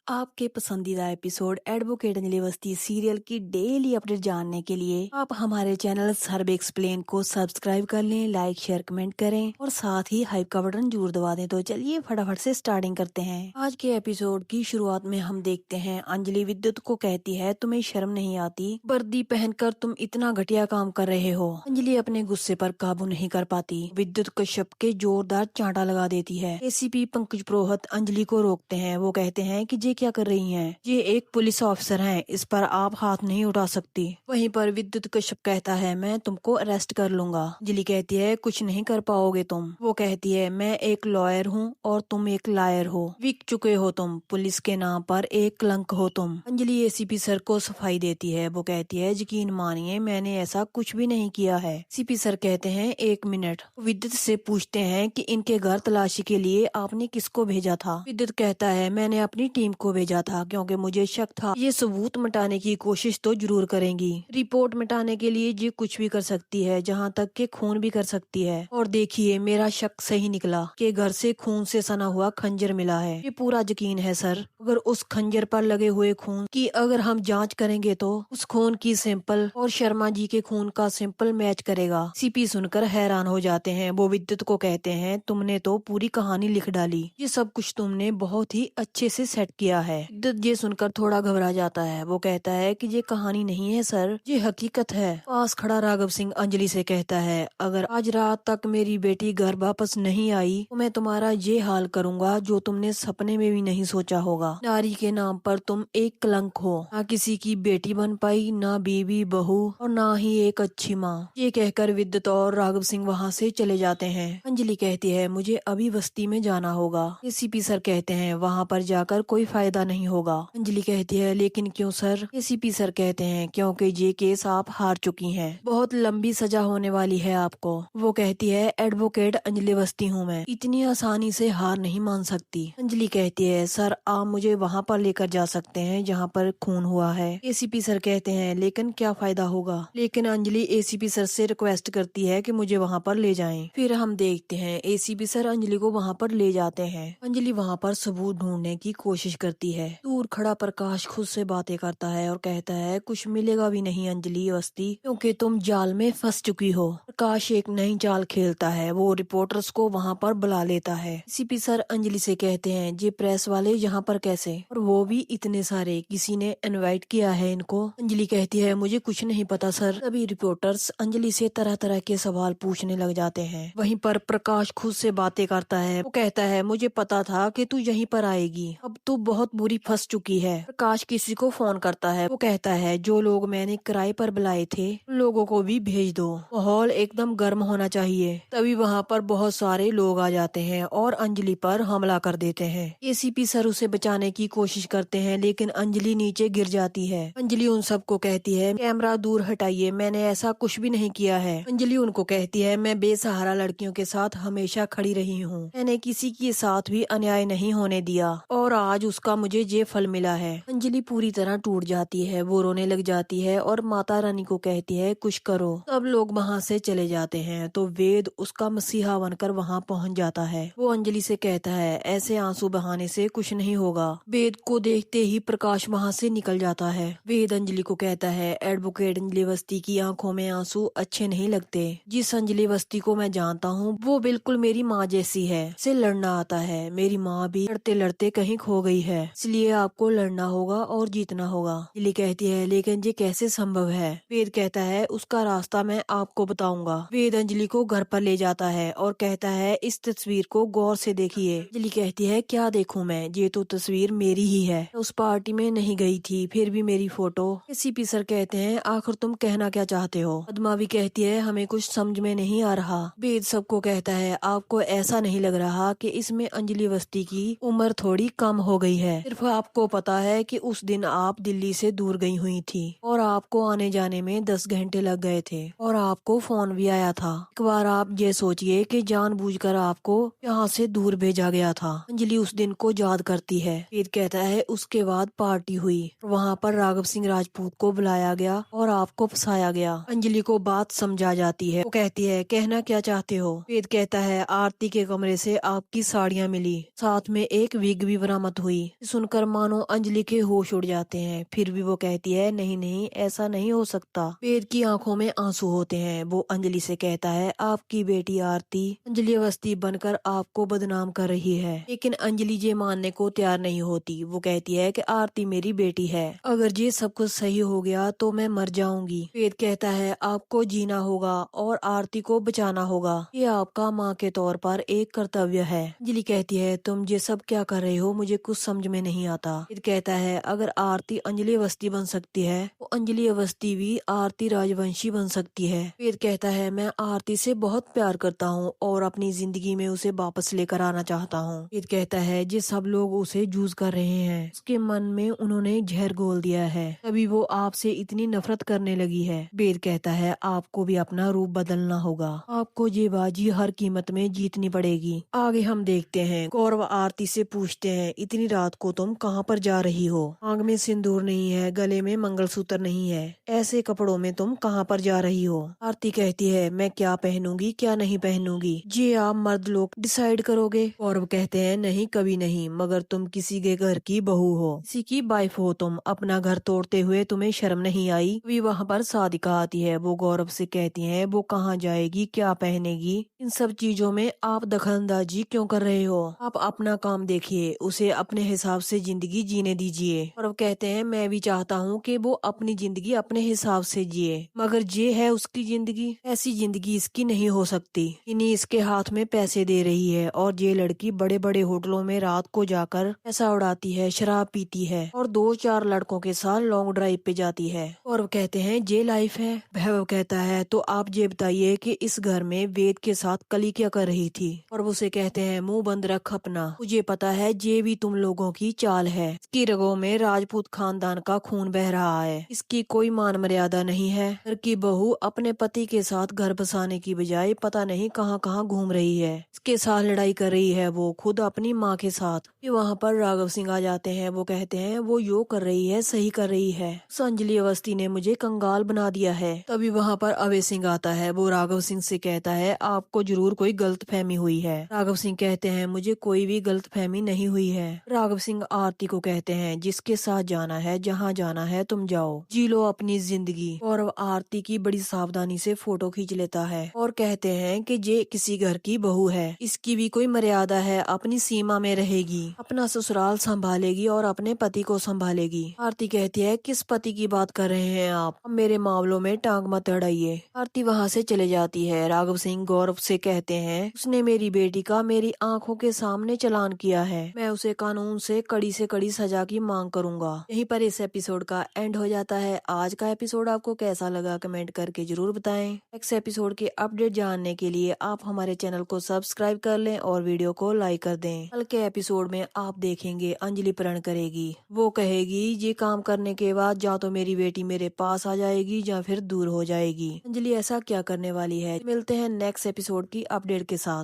आपके पसंदीदा episode advocate Anjali Awasthi serial की डेली अपडेट जानने के लिए आप हमारे चैनल सर्व एक्सप्लेन को सब्सक्राइब कर लें, लाइक शेयर कमेंट करें और साथ ही हाइप का बटन जरूर दबा दें। तो चलिए फटाफट से स्टार्टिंग करते हैं। आज के एपिसोड की शुरुआत में हम देखते हैं अंजलि विद्युत को कहती है, तुम्हें शर्म नहीं आती? वर्दी पहनकर तुम इतना घटिया काम कर रहे हो। अंजलि अपने गुस्से पर काबू नहीं कर पाती, विद्युत कश्यप के जोरदार चांटा लगा देती है। एसीपी पंकज पुरोहित अंजलि को रोकते हैं। वो कहते हैं कि क्या कर रही हैं? ये एक पुलिस ऑफिसर हैं, इस पर आप हाथ नहीं उठा सकती। वहीं पर विद्युत कश्यप कहता है, मैं तुमको अरेस्ट कर लूंगा। अंजलि कहती है, कुछ नहीं कर पाओगे तुम। वो कहती है, मैं एक लॉयर हूँ और तुम एक लायर हो, बिक चुके हो तुम, पुलिस के नाम पर एक कलंक हो तुम। अंजलि एसीपी सर को सफाई देती है। वो कहती है, यकीन मानिए मैंने ऐसा कुछ भी नहीं किया है। सीपी सर कहते हैं, एक मिनट। विद्युत से पूछते हैं कि इनके घर तलाशी के लिए आपने किसको भेजा था? विद्युत कहता है, मैंने अपनी टीम को भेजा था क्योंकि मुझे शक था ये सबूत मिटाने की कोशिश तो जरूर करेंगी। रिपोर्ट मिटाने के लिए ये कुछ भी कर सकती है, जहाँ तक के खून भी कर सकती है। और देखिए मेरा शक सही निकला कि घर से खून से सना हुआ खंजर मिला है। ये पूरा यकीन है सर। अगर उस खंजर पर लगे हुए खून की अगर हम जांच करेंगे तो उस खून की सैंपल और शर्मा जी के खून का सैंपल मैच करेगा। सीपी सुनकर हैरान हो जाते हैं। वो विद्युत को कहते हैं, तुमने तो पूरी कहानी लिख डाली, ये सब कुछ तुमने बहुत ही अच्छे से सेट किया है। विद्युत ये सुनकर थोड़ा घबरा जाता है। वो कहता है कि ये कहानी नहीं है सर, ये हकीकत है। पास खड़ा राघव सिंह अंजलि से कहता है, अगर आज रात तक मेरी बेटी घर वापस नहीं आई तो मैं तुम्हारा ये हाल करूंगा जो तुमने सपने में भी नहीं सोचा होगा। नारी के नाम पर तुम एक कलंक हो, ना किसी की बेटी बन पाई, ना बीवी बहू और ना ही एक अच्छी माँ। ये कहकर विद्युत और राघव सिंह वहाँ से चले जाते हैं। अंजलि कहती है, मुझे अभी बस्ती में जाना होगा। एसीपी सर कहते हैं, वहाँ पर जाकर कोई फायदा नहीं होगा। अंजलि कहती है, लेकिन क्यों सर? एसीपी सर कहते हैं, क्योंकि ये केस आप हार चुकी हैं, बहुत लंबी सजा होने वाली है आपको। वो कहती है, एडवोकेट अंजलि अवस्थी हूँ मैं, इतनी आसानी से हार नहीं मान सकती। अंजलि कहती है, सर आप मुझे वहाँ पर लेकर जा सकते हैं जहाँ पर खून हुआ है। एसीपी सर कहते हैं, लेकिन क्या फायदा होगा? लेकिन अंजलि एसीपी सर से रिक्वेस्ट करती है कि मुझे वहाँ पर ले जाएं। फिर हम देखते हैं एसीपी सर अंजलि को वहाँ पर ले जाते हैं। अंजलि वहाँ पर सबूत ढूंढने की कोशिश करती है। दूर खड़ा प्रकाश खुद से बातें करता है और कहता है, कुछ मिलेगा भी नहीं अंजलि अवस्थी, क्योंकि तुम जाल में फंस चुकी हो। प्रकाश एक नई चाल खेलता है। वो रिपोर्टर्स को वहाँ पर बुला लेता है। सीपी सर अंजलि से कहते हैं, ये प्रेस वाले यहाँ पर कैसे, और वो भी इतने सारे, किसी ने इनवाइट किया है इनको? अंजलि कहती है, मुझे कुछ नहीं पता सर। सभी रिपोर्टर्स अंजलि से तरह तरह के सवाल पूछने लग जाते हैं। वहीं पर प्रकाश खुद से बातें करता है। वो कहता है, मुझे पता था कि तू यहीं पर आएगी, अब तू बहुत बुरी फंस चुकी है। प्रकाश किसी को फोन करता है। वो कहता है, जो लोग मैंने किराए पर बुलाए थे उन लोगों को भी भेज दो, माहौल एकदम गर्म होना चाहिए। तभी वहाँ पर बहुत सारे लोग आ जाते हैं और अंजलि पर हमला कर देते हैं। एसीपी सर उसे बचाने की कोशिश करते हैं, लेकिन अंजलि नीचे गिर जाती है। अंजलि उन सबको कहती है, कैमरा दूर हटाइए, मैंने ऐसा कुछ भी नहीं किया है। अंजलि उनको कहती है, मैं बेसहारा लड़कियों के साथ हमेशा खड़ी रही हूँ, मैंने किसी के साथ भी अन्याय नहीं होने दिया और आज उसका मुझे ये फल मिला है। अंजलि पूरी तरह टूट जाती है। वो रोने लग जाती है और माता रानी को कहती है, कुछ करो। सब लोग वहाँ से चले जाते हैं तो वेद उसका मसीहा बनकर वहाँ पहुँच जाता है। वो अंजलि से कहता है, ऐसे आंसू बहाने से कुछ नहीं होगा। वेद को देखते ही प्रकाश वहाँ से निकल जाता है। वेद अंजलि को कहता है, एडवोकेट अंजलि अवस्थी की आंखों में आंसू अच्छे नहीं लगते। जिस अंजलि अवस्थी को मैं जानता हूँ वो बिल्कुल मेरी माँ जैसी है, से लड़ना आता है। मेरी माँ भी लड़ते लड़ते कहीं खो गई है, इसलिए आपको लड़ना होगा और जीतना होगा। अंजलि कहती है, लेकिन ये कैसे संभव है? वेद कहता है, उसका रास्ता मैं आपको बताऊंगा। वेद अंजलि को घर पर ले जाता है और कहता है, इस तस्वीर को गौर से देखिए। अंजलि कहती है, क्या देखूं मैं? ये तो तस्वीर मेरी ही है, उस पार्टी में नहीं गई थी, फिर भी मेरी फोटो। सीपी सर कहते हैं, आखिर तुम कहना क्या चाहते हो? पद्मा भी कहती है, हमें कुछ समझ में नहीं आ रहा। वेद सबको कहता है, आपको ऐसा नहीं लग रहा कि इसमें अंजलि अवस्थी की उम्र थोड़ी कम हो गई है? सिर्फ आपको पता है कि उस दिन आप दिल्ली से दूर गई हुई थी और आपको आने जाने में 10 घंटे लग गए थे और आपको फोन भी आया था। एक बार आप ये सोचिए कि जानबूझकर आपको यहाँ से दूर भेजा गया था। अंजलि उस दिन को याद करती है। वेद कहता है, उसके बाद पार्टी हुई, वहाँ पर राघव सिंह राजपूत को बुलाया गया और आपको फंसाया गया। अंजलि को बात समझा जाती है। वो कहती है, कहना क्या चाहते हो? वेद कहता है, आरती के कमरे से आपकी साड़ियाँ मिली, साथ में एक विग भी बरामद हुई, सुनकर मानो अंजलि के होश उड़ जाते हैं। फिर भी वो कहती है नहीं नहीं, ऐसा नहीं हो सकता। वेद की आंखों में आंसू होते हैं। वो अंजलि से कहता है आपकी बेटी आरती अंजलि अवस्थी बनकर आपको बदनाम कर रही है। लेकिन अंजलि ये मानने को तैयार नहीं होती। वो कहती है कि आरती मेरी बेटी है, अगर ये सब कुछ सही हो गया तो मैं मर जाऊंगी। वेद कहता है आपको जीना होगा और आरती को बचाना होगा, ये आपका माँ के तौर पर एक कर्तव्य है। अंजलि कहती है तुम ये सब क्या कर रहे हो, मुझे कुछ समझ में नहीं आता। वेद कहता है अगर आरती अंजलि अवस्थी बन सकती है तो अंजलि अवस्थी भी आरती राजवंशी बन सकती है। वेद कहता है मैं आरती से बहुत प्यार करता हूँ और अपनी जिंदगी में उसे वापस लेकर आना चाहता हूँ। वेद कहता है जिस सब लोग उसे जूझ कर रहे हैं उसके मन में उन्होंने जहर घोल दिया है, तभी वो आपसे इतनी नफरत करने लगी है। वेद कहता है आपको भी अपना रूप बदलना होगा, आपको ये बाजी हर कीमत में जीतनी पड़ेगी। आगे हम देखते हैं गौरव आरती से पूछते हैं इतनी रात को तुम कहाँ पर जा रही हो, आंख में सिंदूर नहीं है, गले में मंगलसूत्र नहीं है, ऐसे कपड़ों में तुम कहाँ पर जा रही हो। आरती कहती है मैं क्या पहनूंगी क्या नहीं पहनूंगी ये आप मर्द लोग डिसाइड करोगे। गौरव कहते हैं नहीं कभी नहीं, मगर तुम किसी के घर की बहू हो, किसी की वाइफ हो, तुम अपना घर तोड़ते हुए तुम्हें शर्म नहीं आई। अभी वहाँ पर सादिका आती है। वो गौरव से कहती है वो कहाँ जाएगी क्या पहनेगी, इन सब चीजों में आप दखलंदाजी क्यों कर रहे हो, आप अपना काम देखिए, उसे अपने हिसाब से जिंदगी जीने दीजिए। गौरव कहते हैं मैं भी चाहता हूँ कि वो अपनी जिंदगी अपने हिसाब से जिए, मगर ये है उसकी जिंदगी, ऐसी जिंदगी इसकी नहीं हो सकती। इन्हीं इसके हाथ में पैसे दे रही है और ये लड़की बड़े बड़े होटलों में रात को जाकर पैसा उड़ाती है, शराब पीती है और 2-4 लड़कों के साथ लॉन्ग ड्राइव पे जाती है। और वो कहते हैं ये लाइफ है। वैभव कहता है तो आप ये बताइए कि इस घर में वेद के साथ कली क्या कर रही थी। और वो उसे कहते हैं मुंह बंद रख अपना, मुझे पता है ये भी तुम लोगों की चाल है, इसकी रगों में राजपूत खानदान का खून बह रहा है, इसकी कोई मान मर्यादा नहीं है। घर की बहू अपने पति के साथ घर बसाने की बजाय पता नहीं कहाँ कहाँ घूम रही है, इसके साथ लड़ाई कर रही है, वो खुद अपनी माँ के साथ। फिर वहाँ पर राघव सिंह आ जाते हैं। वो कहते हैं वो यो कर रही है सही कर रही है, उस अंजलि अवस्थी ने मुझे कंगाल बना दिया है। तभी वहाँ पर अभय सिंह आता है। वो राघव सिंह से कहता है आपको जरूर कोई गलत फहमी हुई है। राघव सिंह कहते हैं मुझे कोई भी गलत फहमी नहीं हुई है। राघव सिंह आरती को कहते हैं जिसके साथ जाना है जहाँ जाना है तुम जाओ, जी लो अपनी जिंदगी। और आरती की बड़ी सावधानी से फोटो खींच लेता है और कहते हैं कि ये किसी घर की बहू है, इसकी भी कोई मर्यादा है, अपनी सीमा में रहेगी, अपना ससुराल संभालेगी और अपने पति को संभालेगी। आरती कहती है किस पति की बात कर रहे हैं आप, मेरे मामलों में टांग मत अड़ाइए। आरती वहाँ से चले जाती है। राघव सिंह गौरव से कहते हैं उसने मेरी बेटी का मेरी आंखों के सामने चालान किया है, मैं उसे कानून से कड़ी सजा की मांग करूंगा। यहीं पर इस एपिसोड का एंड हो जाता है। आज का एपिसोड आपको कैसा लगा कमेंट करके जरूर बताएं। नेक्स्ट एपिसोड के अपडेट जानने के लिए आप हमारे चैनल को सब्सक्राइब कर लें और वीडियो को लाइक कर दें। कल के एपिसोड में आप देखेंगे अंजलि प्रण करेगी, वो कहेगी ये काम करने के बाद या तो मेरी बेटी मेरे पास आ जाएगी या फिर दूर हो जाएगी। अंजलि ऐसा क्या करने वाली है, मिलते हैं नेक्स्ट एपिसोड की अपडेट के साथ।